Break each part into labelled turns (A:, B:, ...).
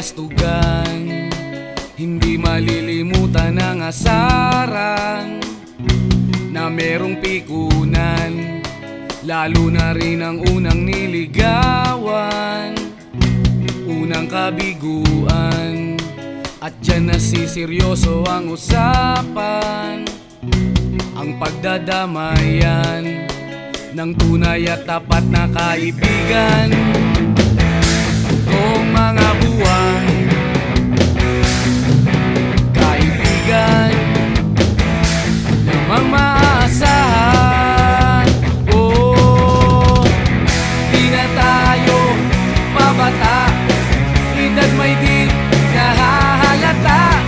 A: kabastugan, hindi malilimutan ang asaran na merong pikunan, lalo na rin ang unang niligawan, unang kabiguan. At dyan nasiseryoso ang usapan, ang pagdadamayan ng tunay at tapat na kaibigan. Kung mga buwan, kaibigan namang maaasahan. Oh, di na tayo pabata, edad may di nahahalata.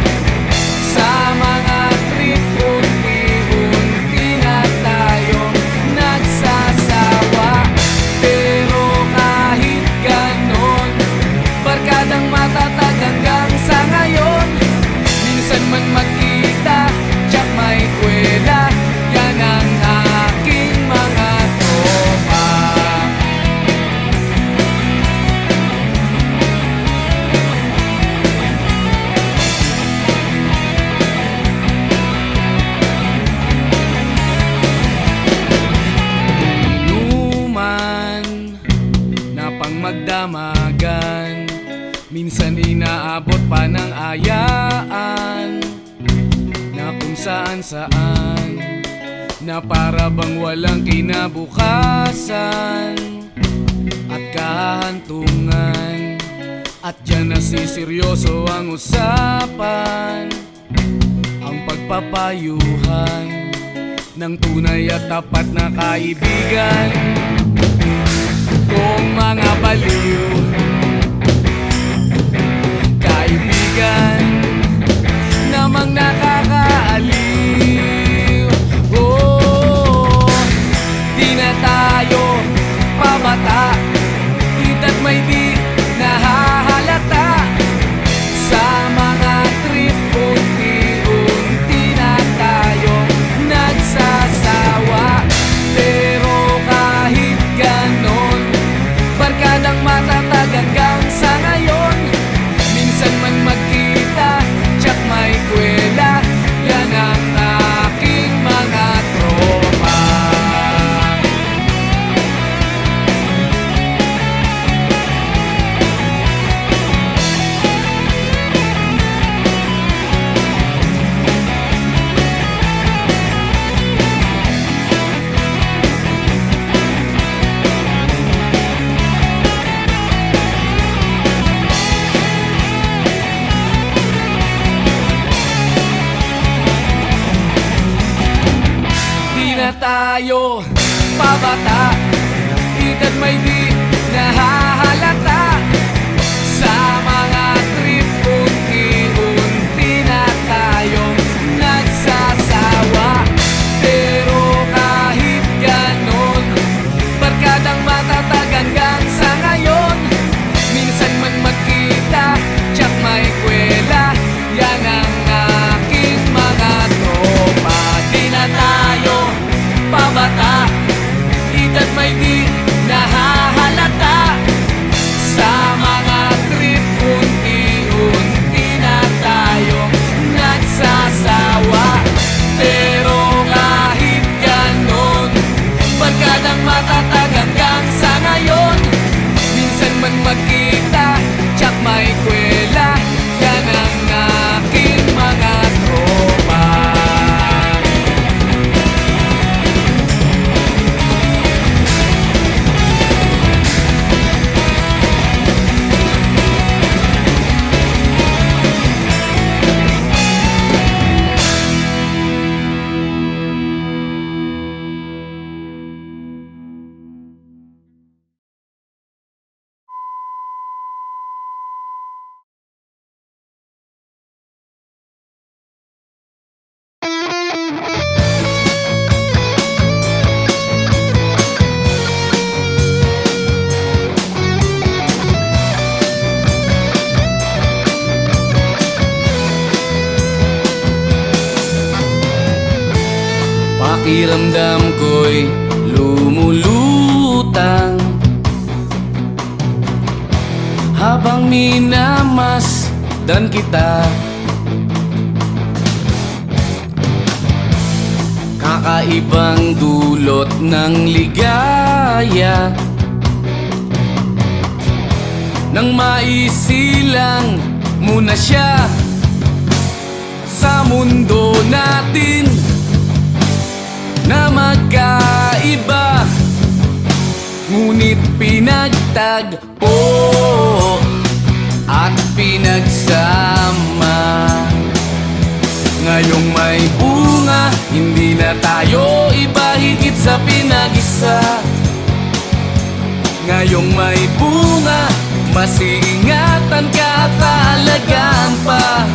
A: Sa mga trip, unti-unti na tayong nagsasawa. Pero kahit ganon, barkadang matatag hanggang sa ngayon. Minsan man magkita, tsak may kwela, yan ang aking mga tropa. Inuman na pang magdamagan, minsan inaabot pa ng ayaan, na kung saan-saan, na para bang walang kinabukasan at kahantungan. At dyan nasiseryoso ang usapan, ang pagpapayuhan ng tunay at tapat na kaibigan. Kung mga baliw, kaibigan namang nakakaaliw. Oh, di na tayo pabata, edad may di nahahalata. Sa mga trip, unti-unti na tayong nagsasawa. Pero kahit ganon, barkadang matatag hanggang sa ngayon. Minsan man magkita, tsak may kwela, yan ang aking mga tropa. Na tayo pabata, edad may di nahahalata. Sa mga trip, unti-unti na tayong nagsasawa. Pero kahit ganon, barkadang matatag hanggang sa ngayon. Minsan man magkita, tsak may kwela, yan ang aking mga tropa. Di na tayo pabata, edad may di nahahalata. Sa mga trip, unti-unti na tayong nagsasawa. Pero kahit ganon, barkadang matatag hanggang sa ngayon. Minsan man magkita, tsak may kwela, yan ang aking mga tropa. Pakiramdam ko'y lumulutang Habang minamasdan kita, kakaibang dulot ng ligaya, nang maisilang muna siya sa mundo natin na magkaiba, ngunit pinagtagpo at pinagsama. Ngayong may bunga, hindi na tayo iba, higit sa pinag-isa. Ngayong may bunga, mas iingatan ka at aalagaan pa,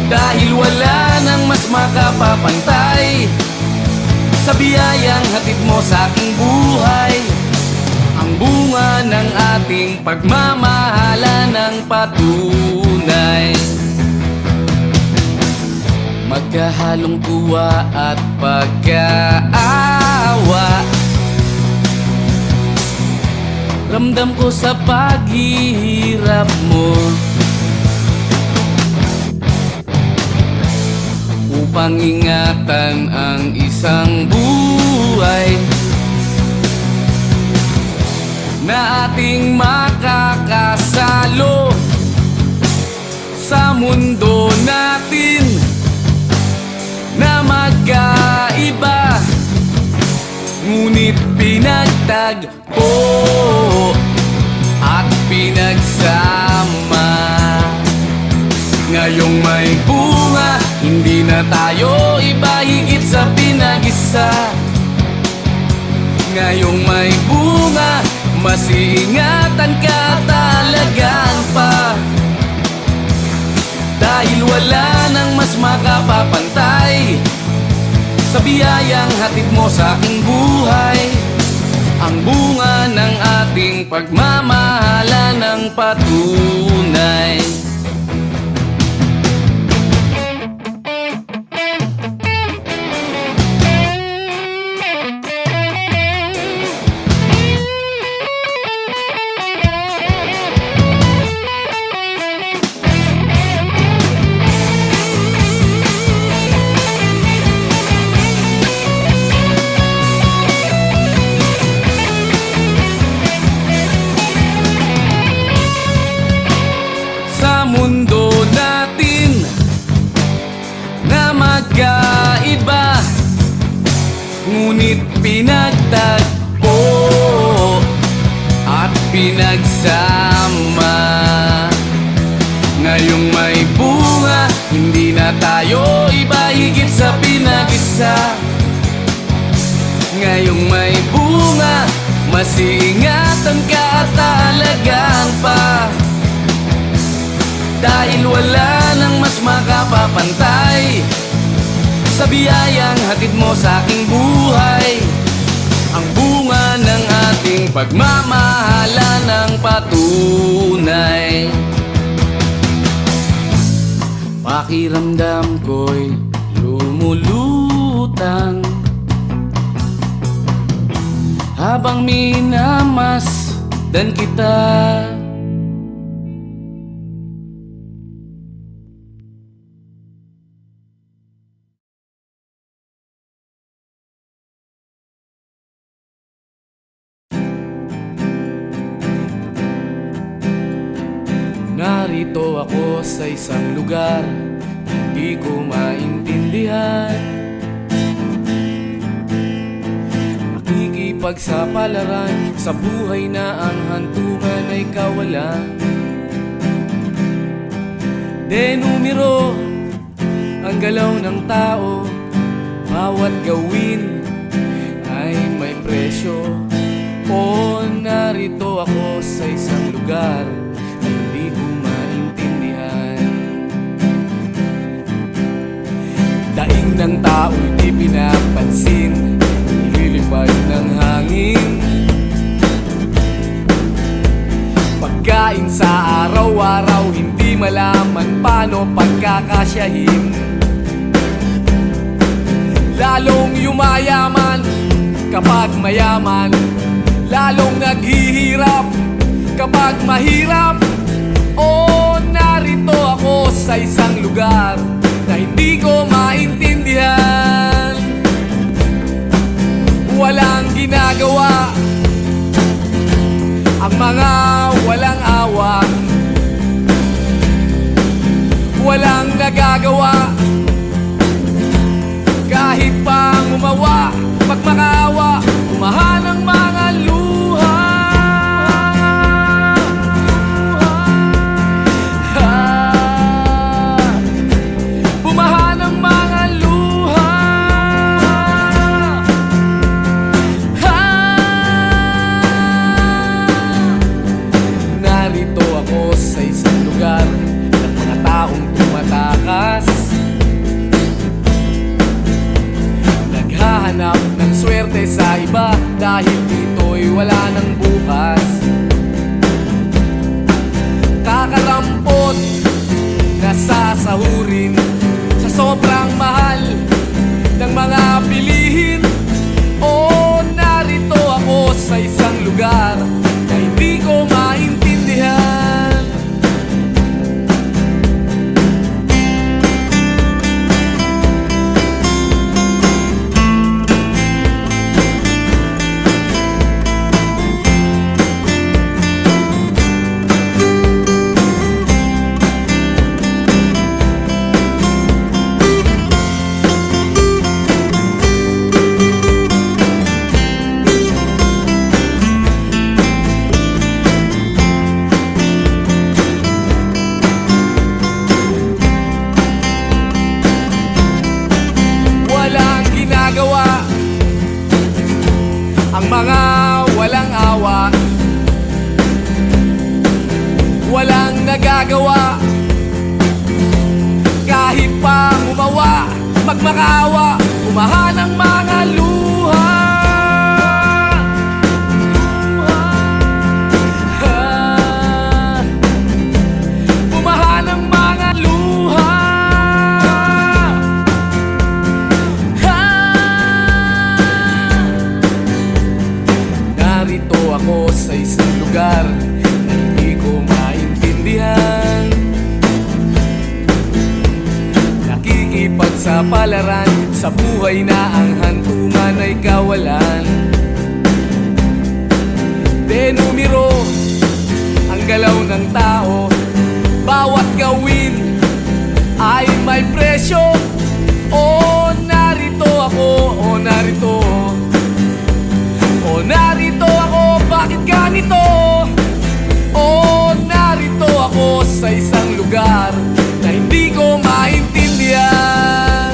A: dahil wala nang mas makapapantay sa biyayang hatid mo sa aking buhay. Ang bunga ng ating pagmamahala ng patunay, magkahalong tuwa at pagkaawa. Ramdam ko sa paghihirap mo, upang ingatan ang isang buhay na ating makakasalo sa mundo natin na magkaiba, ngunit pinagtagpo at pinagsama. Ngayong may bunga, hindi na tayo iba, higit sa pinag-isa. Ngayong may bunga, mas iingatan ka at alagaan pa, dahil wala nang mas makapapantay sa biyayang hatid mo sa aking buhay. Ang bunga ng ating pagmamahala ng patunay. Mundo natin na magkaiba, ngunit pinagtagpo at pinagsama. Ngayong may bunga, hindi na tayo iba, higit sa pinag-isa. Ngayong may bunga, mas iingatan ka at alagaan pa, dahil wala nang mas makapapantay sa biyayang hatid mo sa aking buhay. Ang bunga ng ating pagmamahala ng patunay. Pakiramdam ko'y lumulutang habang minamasdan kita. Narito ako sa isang lugar hindi ko maintindihan, nakikipagsapalaran sa buhay na ang hantungan ay kawalan. Denumero ang galaw ng tao, bawat gawin ay may presyo. O narito ako sa isang lugar na hindi ko maintindihan. Daing ng tao'y di pinapansin, nililipad ng hangin. Pagkain sa araw-araw, hindi malaman paano pagkakasyahin. Lalong yumayaman kapag mayaman, lalong naghihirap kapag mahirap, oh, narito ako sa isang lugar na hindi ko maintindihan. Walang ginagawa ang mga walang awa, walang nagagawa kahit pang umawa, pagmakaawa, umahan ang mga luha. Bumahan ang mga luha. Narito ako sa isang lugar ng mga taong tumatakas, naghahanap ng swerte sa iba dahil dito'y wala ng bukas. Kakarampot na sasahurin sa sobrang mahal ng mga bilihin. Oh, narito ako sa isang lugar na hindi ko maintindihan. Ang mga walang awa, walang nagagawa kahit pa umawa, magmakaawa, umahan ang mga luha. Umahan ang mga luha. Narito ako sa isang lugar na hindi ko maintindihan. Nakikipagsapalaran sa buhay na ang hantungan ay kawalan. Denumero ang galaw ng tao, bawat gawin ay may presyo. Oh, narito ako, oh, narito. Oh, narito ako, bakit ganito? Oh, narito ako sa isang lugar na hindi ko maintindihan.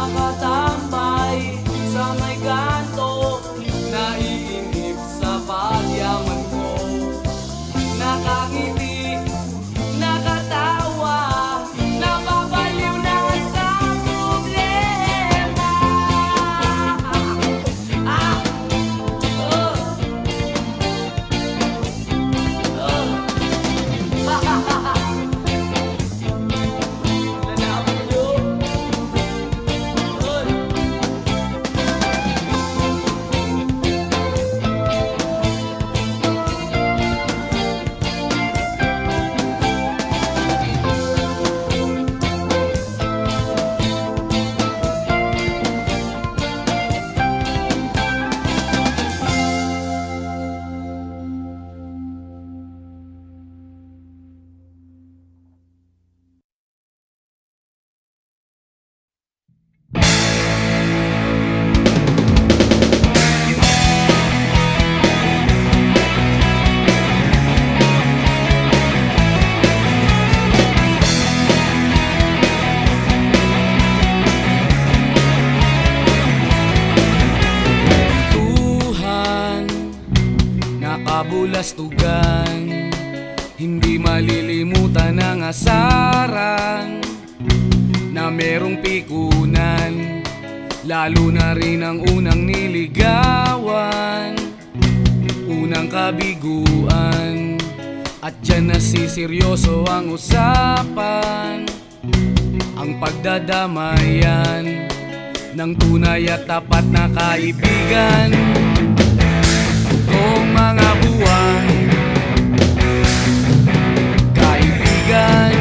A: nakatambay sa may kanto, naiinip sa pagyaman ko. Nakangiti, nakatawa, napapaliw na sa problema. Ah! Oh! Oh! Ha ha ha ha! Lalapit nyo! Oy! Tuhan, nakabulastugan, hindi malilimutan ang asaran na merong pikunan, lalo na rin ang unang niligawan, unang kabiguan. At dyan nasiseryoso ang usapan, ang pagdadamayan ng tunay at tapat na kaibigan. Kung mga buwan, kaibigan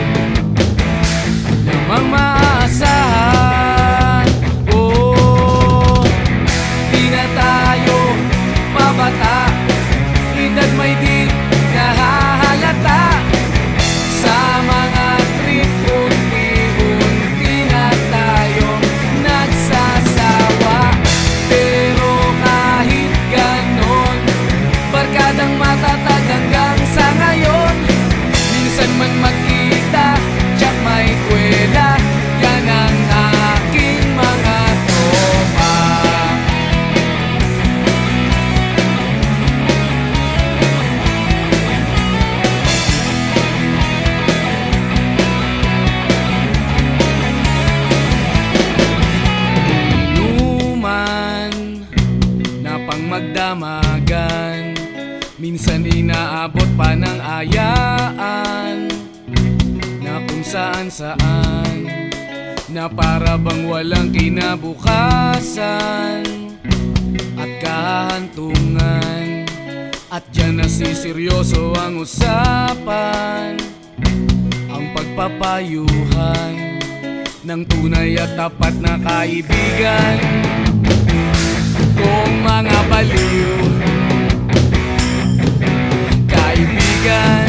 A: namang maaasahan. Oh, di na tayo pabata, edad may di nahahalata. Sa mga trip, unti-unti na tayong nagsasawa. Pero kahit ganon, barkadang matatag hanggang sa ngayon. Minsan man magkita, tsak may kwela, yan ang aking mga tropa. Inuman na pang magdamagan, minsan inaabot pa ng ayaan, na kung saan-saan, na para bang walang kinabukasan at kahantungan. At dyan nasiseryoso ang usapan, ang pagpapayuhan ng tunay at tapat na kaibigan. Kung mga baliw, kaibigan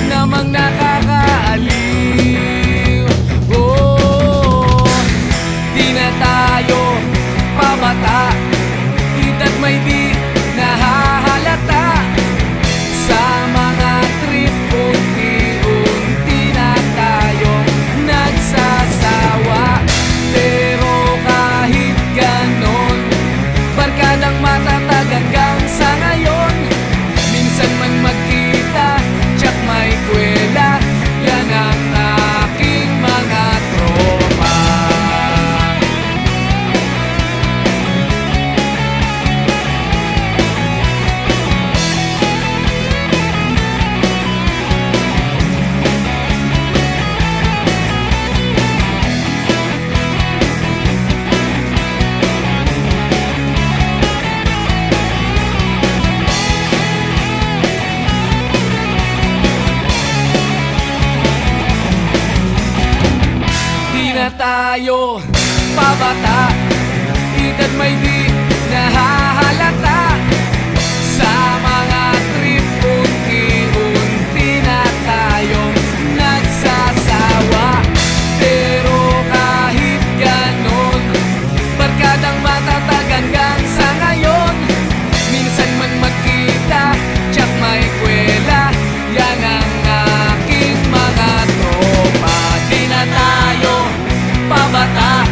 A: namang nakakaaliw. Oh, di na tayo pabata, edad may di nahahalata. Sa mga trip, unti-unti na tayong nagsasawa. Pero kahit ganon, barkadang matatag hanggang sa ngayon. Minsan man magkita, tsak may kwela, yan ang aking mga tropa. Di na tayo pabata, edad may di nahahalata. Sa mga trip, unti-unti na tayong nagsasawa. Pero kahit ganon, barkadang matatag hanggang sa ngayon. Minsan man magkita, tsak may kwela, yan ang aking mga tropa. Di na tayo pabata,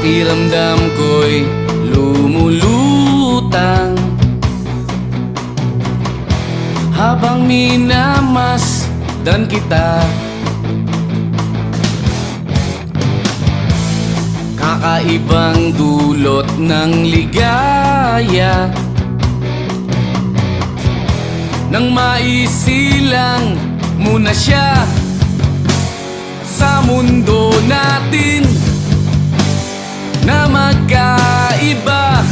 A: Pakiramdam ko'y lumulutang habang minamasdan kita. Kakaibang dulot ng ligaya nang maisilang muna siya sa mundo natin na magkaiba,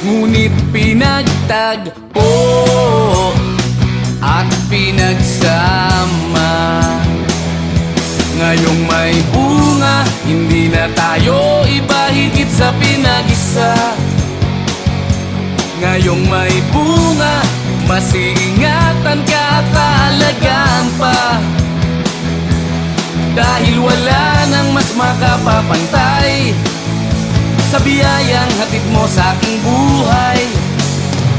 A: ngunit pinagtagpo at pinagsama. Ngayong may bunga, hindi na tayo iba, higit sa pinag-isa. Ngayong may bunga, mas iingatan ka at alagaan pa, dahil wala nang mas makapapantay sa biyayang hatid mo sa aking buhay.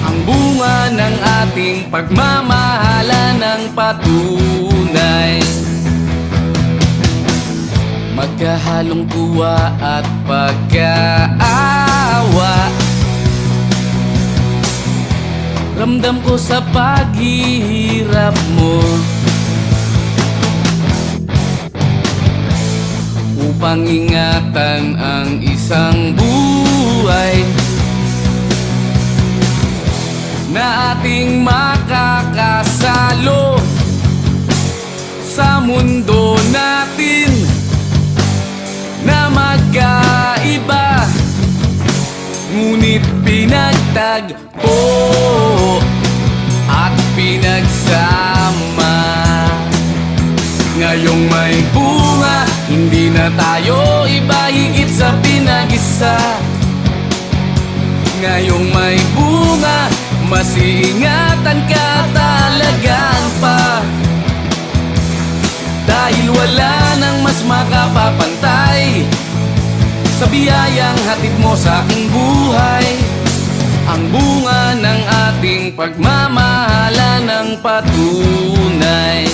A: Ang bunga ng ating pagmamahalan ng patunay, magkahalong tuwa at pagkaawa. Ramdam ko sa paghihirap mo, upang ingatan ang isang buhay na ating makakasalo sa mundo natin na magkaiba, ngunit pinagtagpo at pinagsama. Ngayong may bunga, hindi na tayo iba, higit sa pinag-isa. Ngayong may bunga, mas iingatan ka at alagaan pa, dahil wala nang mas makapapantay sa biyayang hatid mo sa aking buhay. Ang bunga ng ating pagmamahalan ng patunay.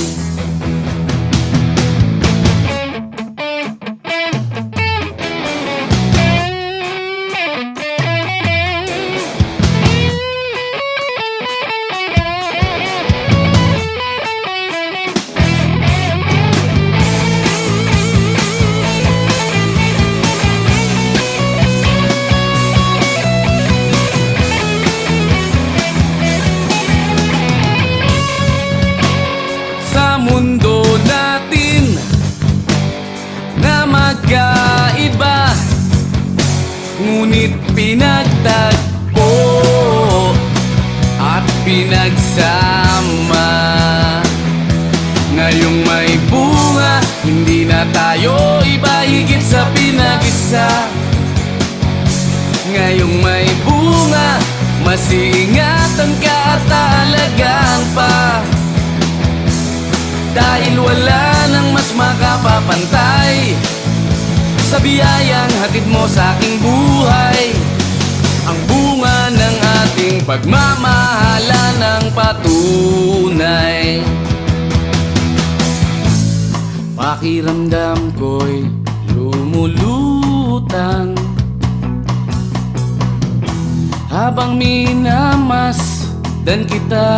A: Mundo natin na magkaiba, ngunit pinagtagpo at pinagsama. Ngayong may bunga, hindi na tayo iba, higit sa pinag-isa. Ngayong may bunga, mas iingatan ka at alagaan pa, dahil wala nang mas makapapantay sa biyayang hatid mo sa aking buhay. Ang bunga ng ating pagmamahalan ng patunay. Pakiramdam ko'y lumulutang habang minamasdan kita.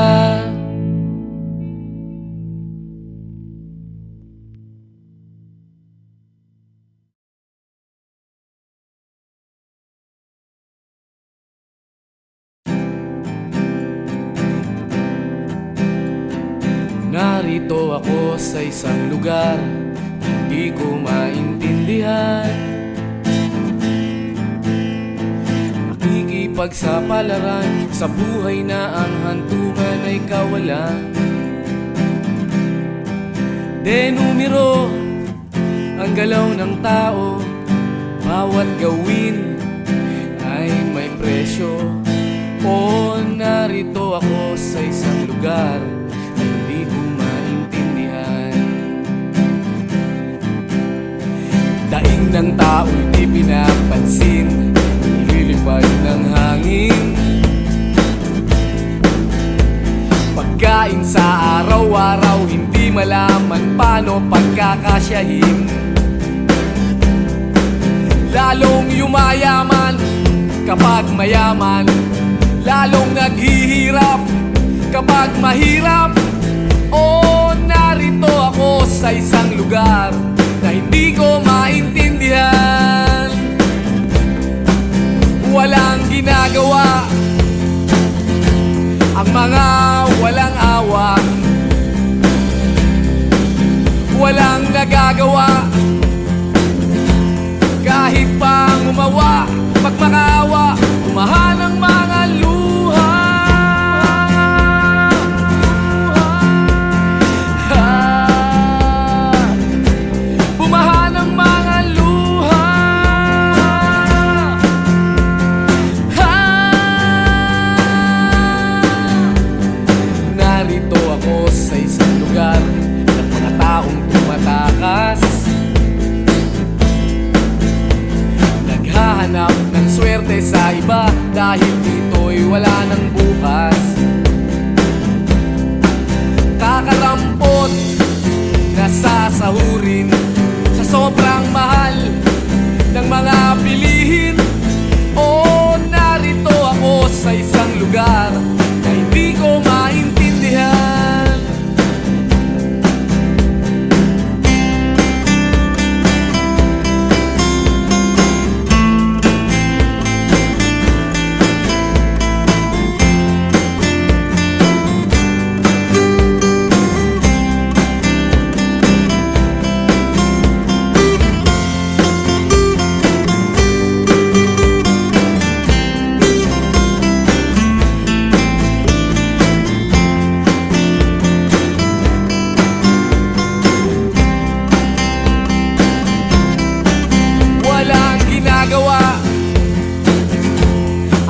A: Narito ako sa isang lugar hindi ko maintindihan, nakikipagsapalaran sa buhay na ang hantungan ay kawalan. De numero ang galaw ng tao, bawat gawin ay may presyo. O narito ako sa isang lugar na hindi ko maintindihan. Daing ng tao'y di pinapansin, lilipad ng hangin. Pagkain sa araw-araw, hindi malaman paano pagkakasyahin. lalong yumayaman kapag mayaman, lalong naghihirap kapag mahirap. O narito ako sa isang lugar na hindi ko maintindihan. Walang ginagawa ang mga walang awa, walang nagagawa kahit pang umawa, magmakaawa, umahan ang mga luha. Bumahan ang mga luha. Narito ako sa isang lugar ng mga taong tumatakas, naghahanap ng swerte sa iba dahil dito'y wala ng bukas. Kakarampot na sasahurin sa sobrang mahal ng mga bilihin. O narito ako sa isang lugar na hindi ko maintindihan.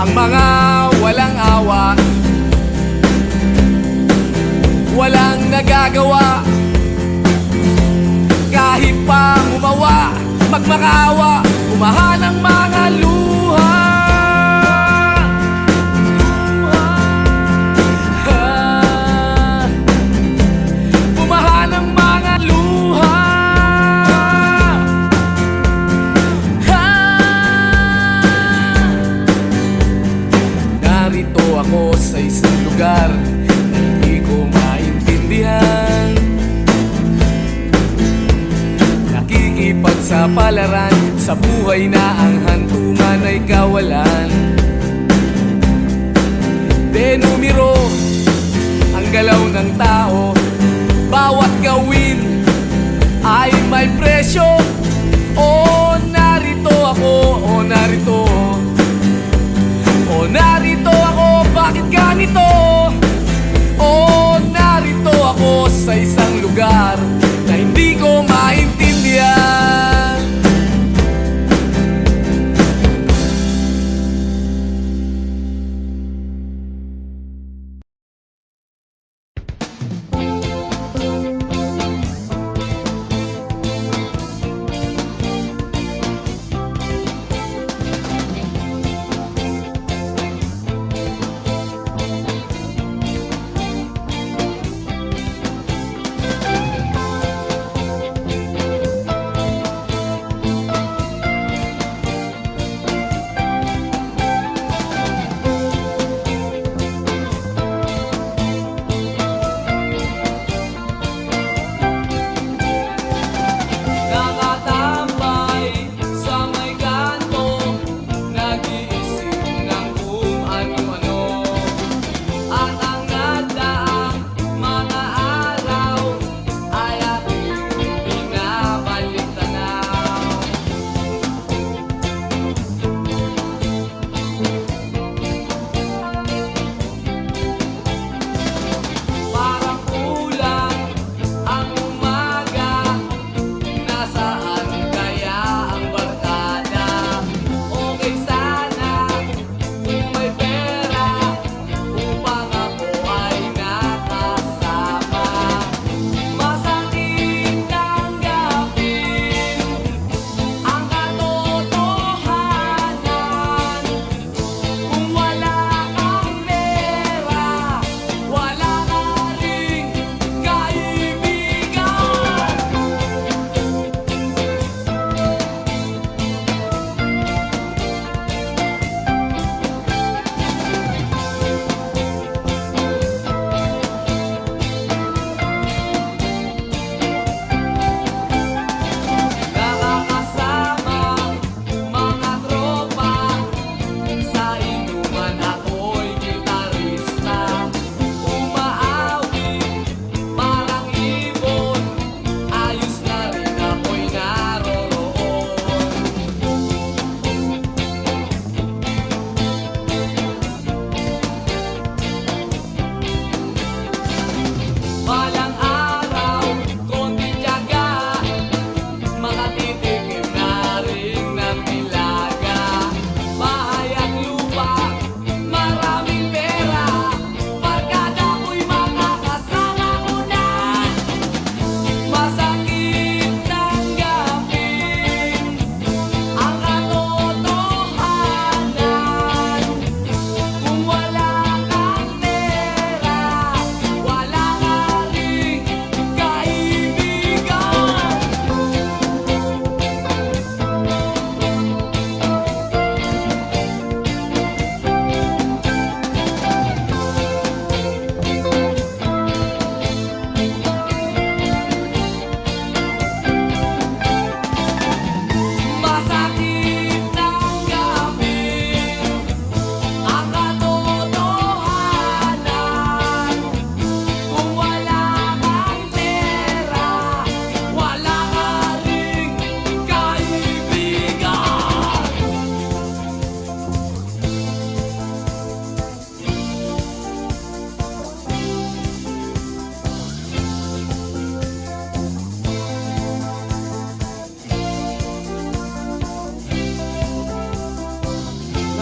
A: Ang mga walang awa, walang nagagawa kahit pang umawa, magmakaawa, umahan ang mga luha. Bumahan ang mga luha. Narito ako sa isang lugar na hindi ko maintindihan. Nakikipagsapalaran sa buhay na ang hantungan ay kawalan. Denumero ang galaw ng tao, bawat gawin ay may presyo. O narito ako, o narito, o narito ako, bakit ganito? O narito ako sa isang lugar na hindi ko maintindihan.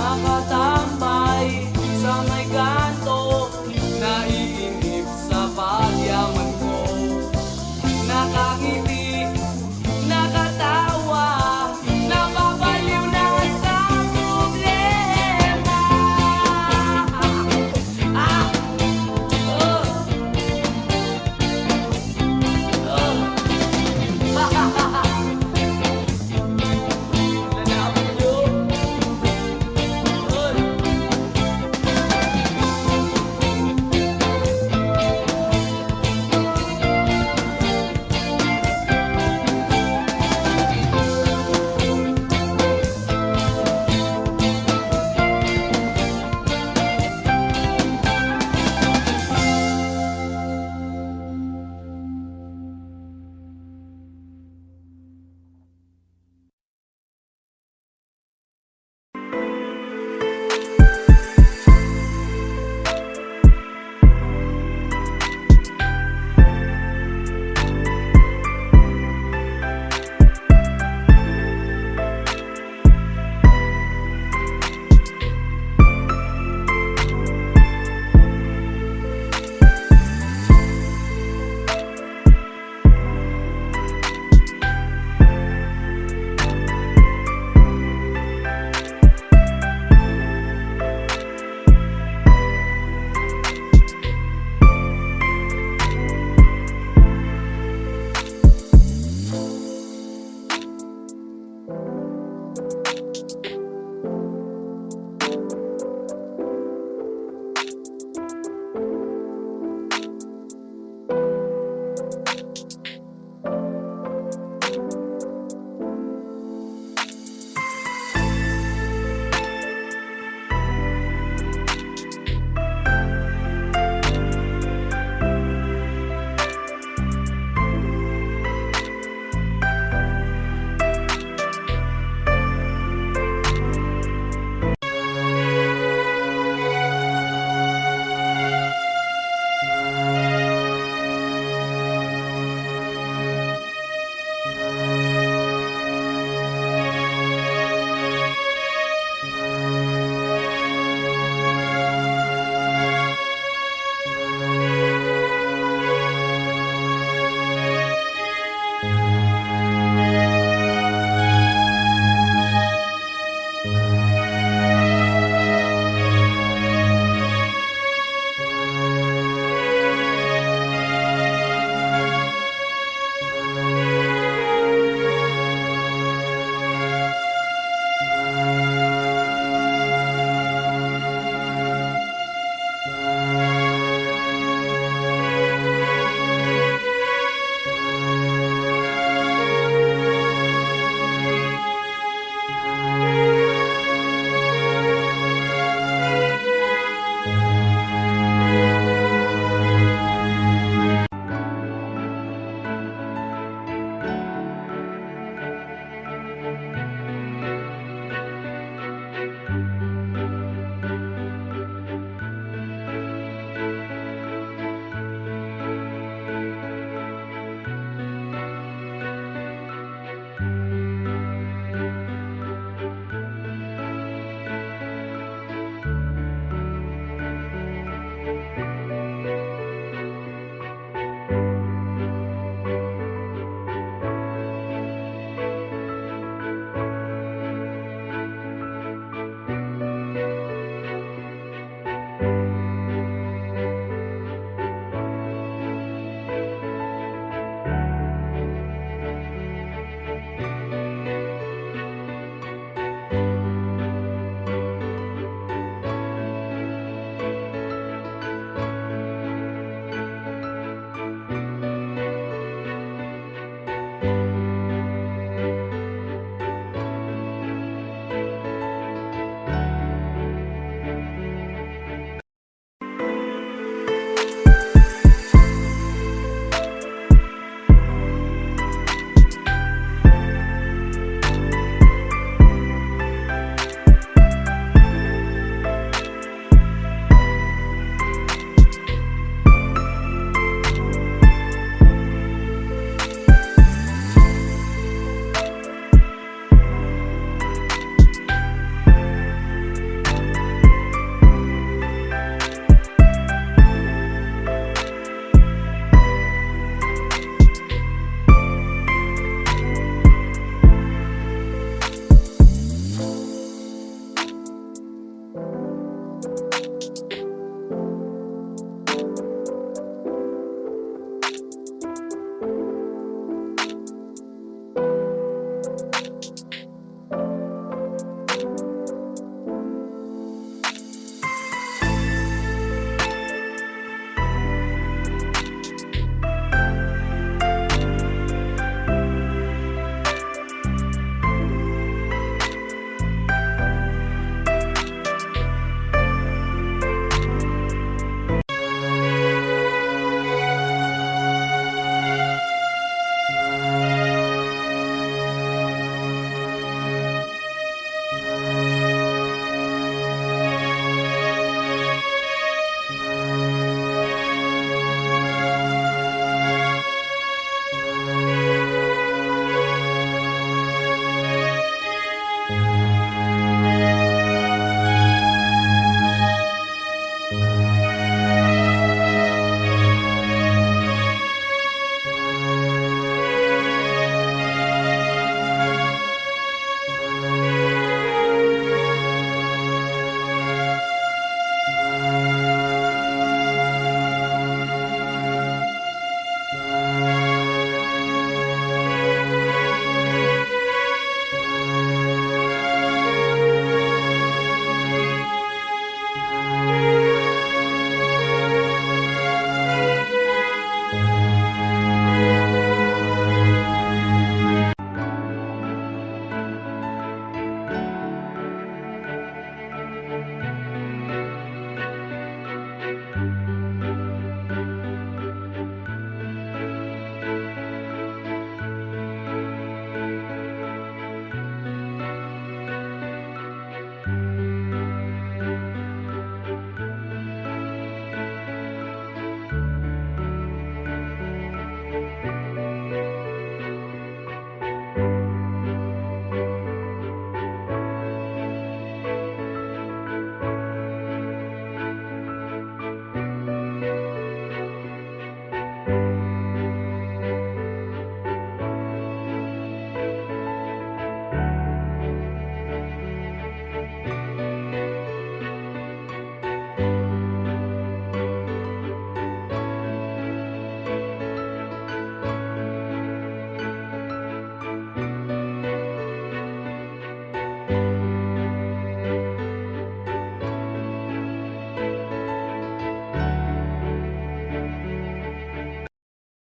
B: nakakatawa